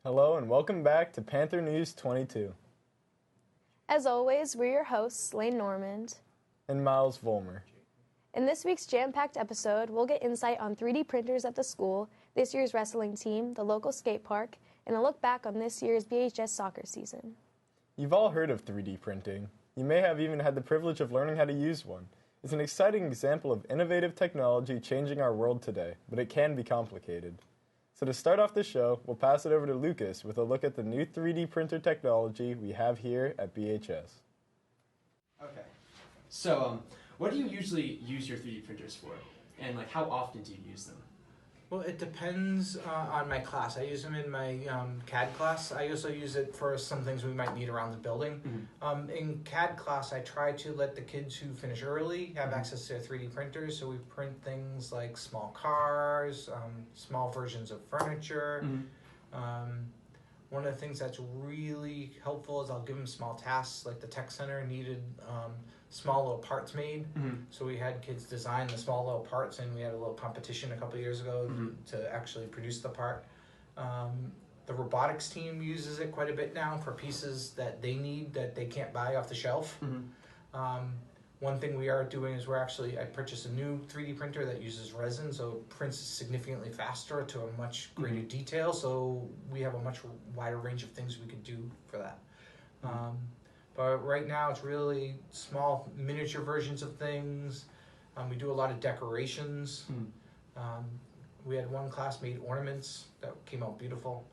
Hello and welcome back to Panther News 22. As always, we're your hosts, Lane Normand and Miles Vollmer. In this week's jam-packed episode, we'll get insight on 3D printers at the school, this year's wrestling team, the local skate park, and a look back on this year's BHS soccer season. You've all heard of 3D printing. You may have even had the privilege of learning how to use one. It's an exciting example of innovative technology changing our world today, but it can be complicated. So to start off the show, we'll pass it over to Lucas with a look at the new 3D printer technology we have here at BHS. Okay. So, what do you usually use your 3D printers for? And like, how often do you use them? Well, it depends on my class. I use them in my CAD class. I also use it for some things we might need around the building. Mm-hmm. In CAD class, I try to let the kids who finish early have access to 3D printers. So we print things like small cars, small versions of furniture. Mm-hmm. One of the things that's really helpful is I'll give them small tasks, like the tech center needed small little parts made. Mm-hmm. So we had kids design the small little parts, and we had a little competition a couple of years ago to actually produce the part. The robotics team uses it quite a bit now for pieces that they need that they can't buy off the shelf. Mm-hmm. One thing we are doing is I purchased a new 3D printer that uses resin, so it prints significantly faster to a much greater detail, so we have a much wider range of things we could do for that. But right now it's really small miniature versions of things. We do a lot of decorations. We had one class made ornaments that came out beautiful.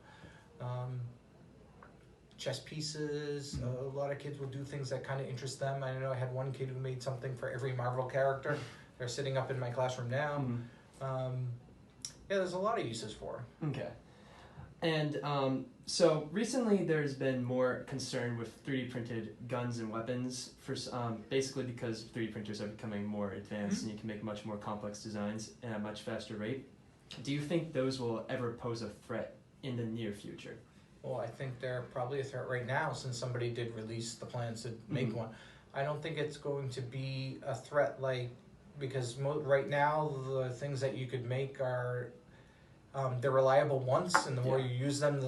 Chess pieces. A lot of kids will do things that kind of interest them. I know I had one kid who made something for every Marvel character. They're sitting up in my classroom now. There's a lot of uses for it. Okay. And so recently there's been more concern with 3D printed guns and weapons, for basically because 3D printers are becoming more advanced and you can make much more complex designs at a much faster rate. Do you think those will ever pose a threat in the near future? Well, I think they're probably a threat right now, since somebody did release the plans to make one. I don't think it's going to be a threat because right now the things that you could make are they're reliable once, and the more you use them,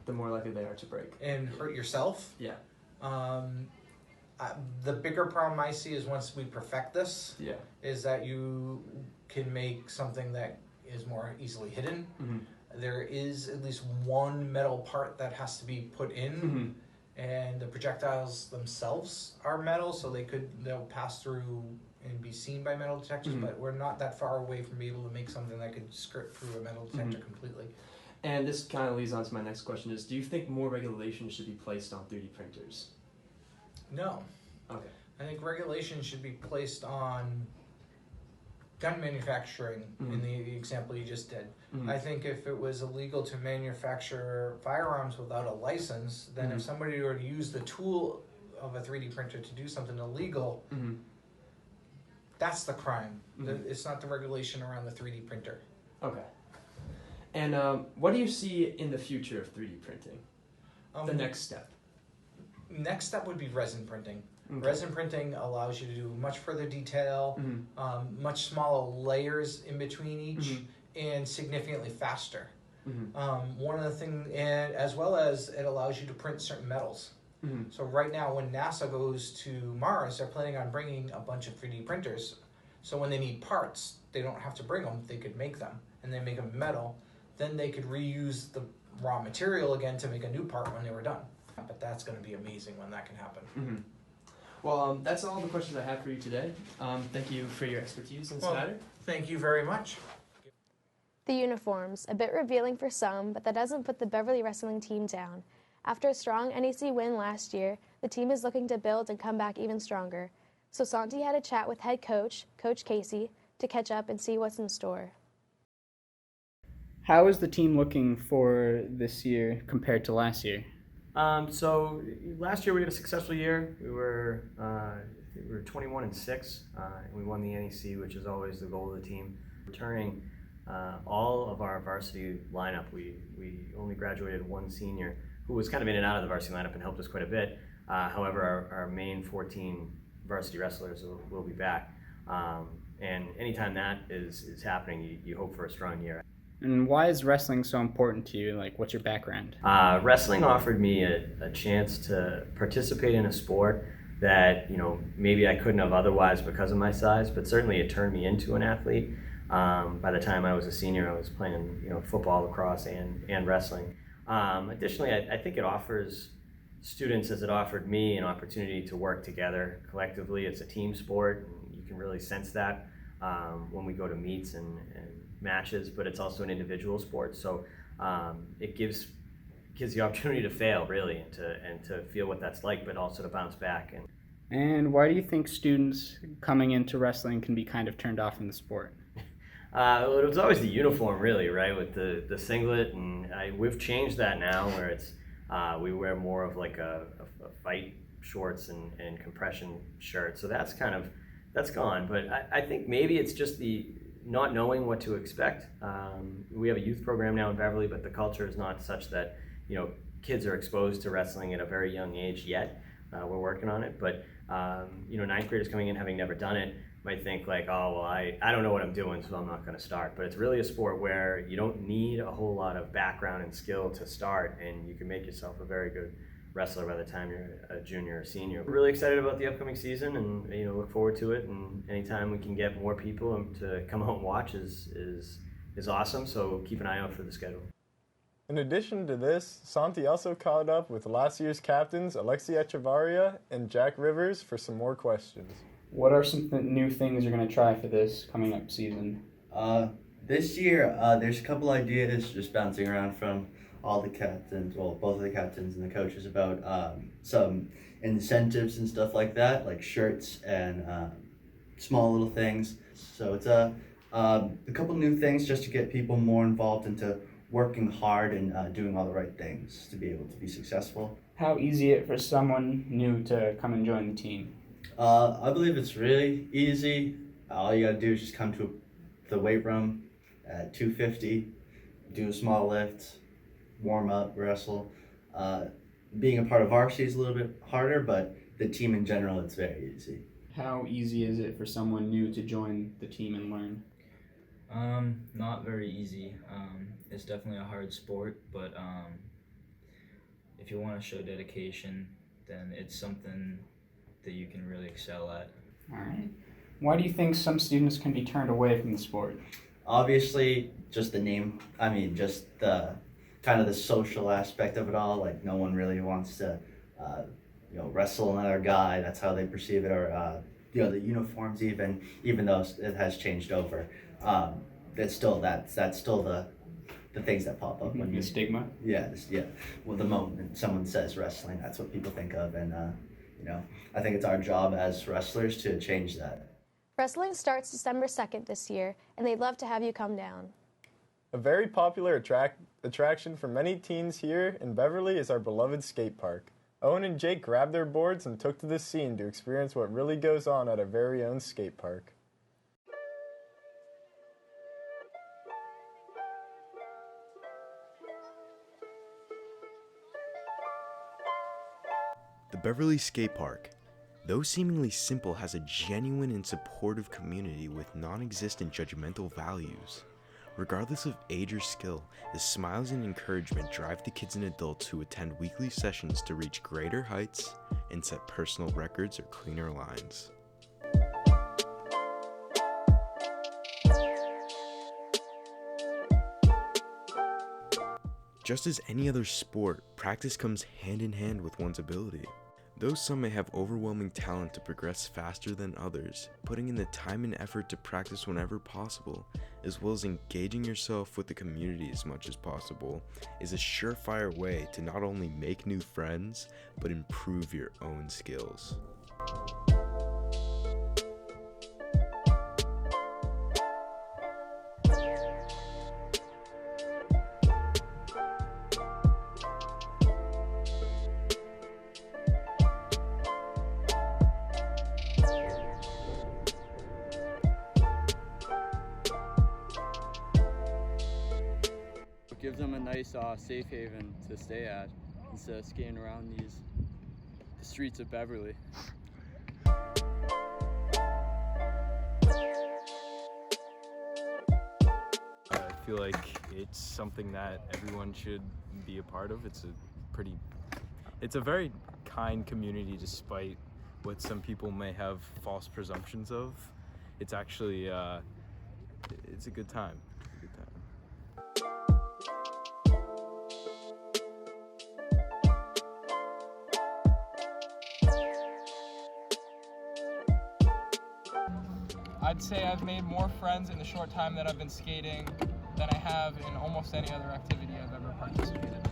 the more likely they are to break and hurt yourself. Yeah. The bigger problem I see is once we perfect this, is that you can make something that is more easily hidden. There is at least one metal part that has to be put in, and the projectiles themselves are metal, so they'll pass through and be seen by metal detectors, but we're not that far away from being able to make something that could skirt through a metal detector completely. And this kind of leads on to my next question is, do you think more regulations should be placed on 3D printers? No. Okay. I think regulations should be placed on gun manufacturing, in the example you just did. I think if it was illegal to manufacture firearms without a license, then if somebody were to use the tool of a 3D printer to do something illegal, that's the crime. It's not the regulation around the 3D printer. Okay. And what do you see in the future of 3D printing? The next step? Next step would be resin printing. Okay. Resin printing allows you to do much further detail, much smaller layers in between each, and significantly faster. One of the things, and as well as it allows you to print certain metals. So right now, when NASA goes to Mars, they're planning on bringing a bunch of 3D printers. So when they need parts, they don't have to bring them. They could make them, and they make them metal. Then they could reuse the raw material again to make a new part when they were done. But that's going to be amazing when that can happen. Well, that's all the questions I have for you today. Thank you for your expertise in this matter. Thank you very much. The uniforms, a bit revealing for some, but that doesn't put the Beverly wrestling team down. After a strong NEC win last year, the team is looking to build and come back even stronger. So Santi had a chat with head coach, Coach Casey, to catch up and see what's in store. How is the team looking for this year compared to last year? So last year we had a successful year. We were 21-6. We won the NEC, which is always the goal of the team. Returning all of our varsity lineup, we only graduated one senior who was kind of in and out of the varsity lineup and helped us quite a bit. However, our main 14 varsity wrestlers will be back. And anytime that is happening, you hope for a strong year. And why is wrestling so important to you? Like, what's your background? Wrestling offered me a chance to participate in a sport that, maybe I couldn't have otherwise because of my size, but certainly it turned me into an athlete. By the time I was a senior, I was playing, football, lacrosse, and wrestling. Additionally, I think it offers students, as it offered me, an opportunity to work together collectively. It's a team sport, and you can really sense that when we go to meets and matches, but it's also an individual sport. So it gives the opportunity to fail, really, and to feel what that's like, but also to bounce back. And why do you think students coming into wrestling can be kind of turned off from the sport? Well, it was always the uniform, really, right, with the singlet, and we've changed that now, where it's we wear more of like a fight shorts and compression shirts. So that's gone. But I think maybe it's just the not knowing what to expect. We have a youth program now in Beverly, but the culture is not such that kids are exposed to wrestling at a very young age yet. We're working on it, but ninth graders coming in having never done it might think like, oh, well, I don't know what I'm doing, so I'm not going to start. But it's really a sport where you don't need a whole lot of background and skill to start, and you can make yourself a very good wrestler by the time you're a junior or senior. We're really excited about the upcoming season, and look forward to it. And anytime we can get more people to come out and watch is awesome. So keep an eye out for the schedule. In addition to this, Santi also caught up with last year's captains Alexi Echevarria and Jack Rivers for some more questions. What are some new things you're going to try for this coming up season? This year, there's a couple ideas just bouncing around from all the captains, well, both of the captains and the coaches, about some incentives and stuff like that, like shirts and small little things. So it's a couple new things just to get people more involved into working hard and doing all the right things to be able to be successful. How easy is it for someone new to come and join the team? I believe it's really easy. All you gotta do is just come to the weight room at 250, do a small lift, warm up, wrestle. Being a part of varsity is a little bit harder, but the team in general, it's very easy. How easy is it for someone new to join the team and learn? Not very easy. It's definitely a hard sport, but if you want to show dedication, then it's something that you can really excel at. All right. Why do you think some students can be turned away from the sport? Obviously, just the name. I mean, just the kind of the social aspect of it all. Like, no one really wants to, wrestle another guy. That's how they perceive it. Or, the uniforms, even though it has changed over, that's still the things that pop up when The stigma? Yeah. Well, the moment someone says wrestling, that's what people think of, and I think it's our job as wrestlers to change that. Wrestling starts December 2nd this year, and they'd love to have you come down. A very popular attraction for many teens here in Beverly is our beloved skate park. Owen and Jake grabbed their boards and took to the scene to experience what really goes on at our very own skate park. The Beverly Skate Park, though seemingly simple, has a genuine and supportive community with non-existent judgmental values. Regardless of age or skill, the smiles and encouragement drive the kids and adults who attend weekly sessions to reach greater heights and set personal records or cleaner lines. Just as any other sport, practice comes hand in hand with one's ability. Though some may have overwhelming talent to progress faster than others, putting in the time and effort to practice whenever possible, as well as engaging yourself with the community as much as possible, is a surefire way to not only make new friends, but improve your own skills. It gives them a nice safe haven to stay at instead of skating around the streets of Beverly. feel like it's something that everyone should be a part of. It's a very kind community, despite what some people may have false presumptions of. It's actually, it's a good time. I'd say I've made more friends in the short time that I've been skating than I have in almost any other activity I've ever participated in.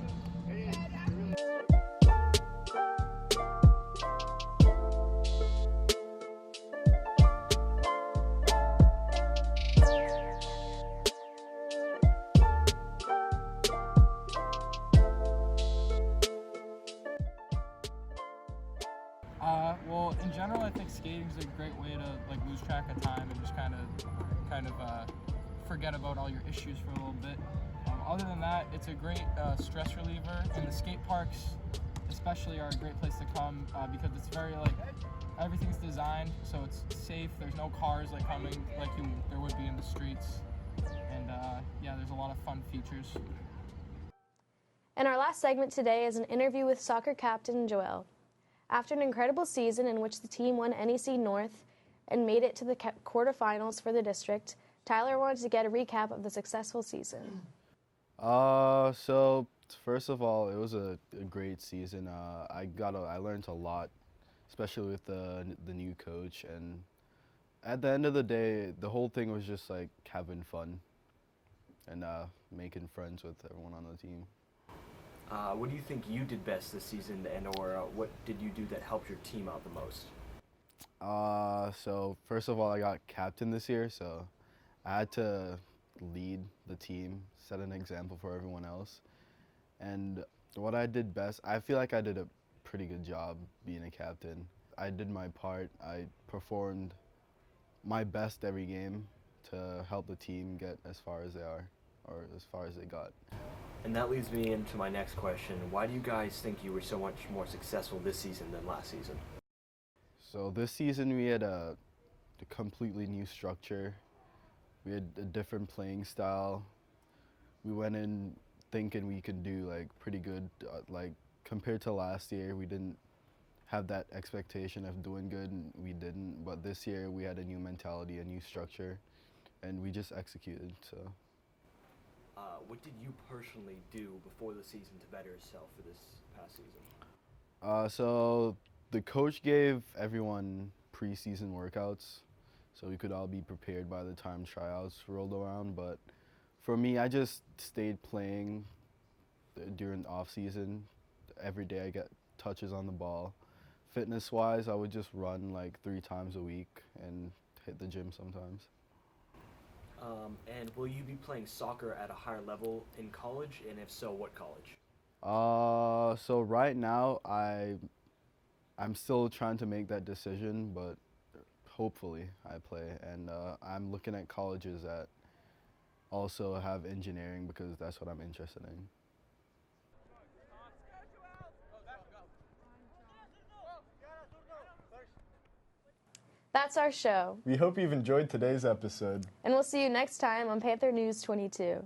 Well, in general, I think skating is a great way to lose track of time and just kind of forget about all your issues for a little bit. Other than that, it's a great stress reliever, and the skate parks, especially, are a great place to come because it's very everything's designed so it's safe. There's no cars coming there would be in the streets, and yeah, there's a lot of fun features. And our last segment today is an interview with soccer captain Joel. After an incredible season in which the team won NEC North and made it to the quarterfinals for the district, Tyler wanted to get a recap of the successful season. So first of all, it was a great season. I learned a lot, especially with the new coach, and at the end of the day, the whole thing was just having fun and making friends with everyone on the team. What do you think you did best this season, or what did you do that helped your team out the most? So first of all, I got captain this year, so I had to lead the team, set an example for everyone else. And what I did best, I feel like I did a pretty good job being a captain. I did my part. I performed my best every game to help the team get as far as they are, or as far as they got. And that leads me into my next question. Why do you guys think you were so much more successful this season than last season? So this season we had a completely new structure. We had a different playing style. We went in thinking we could do pretty good. Compared to last year, we didn't have that expectation of doing good, and we didn't. But this year we had a new mentality, a new structure, and we just executed. So. What did you personally do before the season to better yourself for this past season? So the coach gave everyone preseason workouts, so we could all be prepared by the time tryouts rolled around. But for me, I just stayed playing during the off season. Every day I get touches on the ball. Fitness-wise, I would just run 3 times a week and hit the gym sometimes. And will you be playing soccer at a higher level in college, and if so, what college? So right now, I'm still trying to make that decision, but hopefully I play. And I'm looking at colleges that also have engineering because that's what I'm interested in. That's our show. We hope you've enjoyed today's episode. And we'll see you next time on Panther News 22.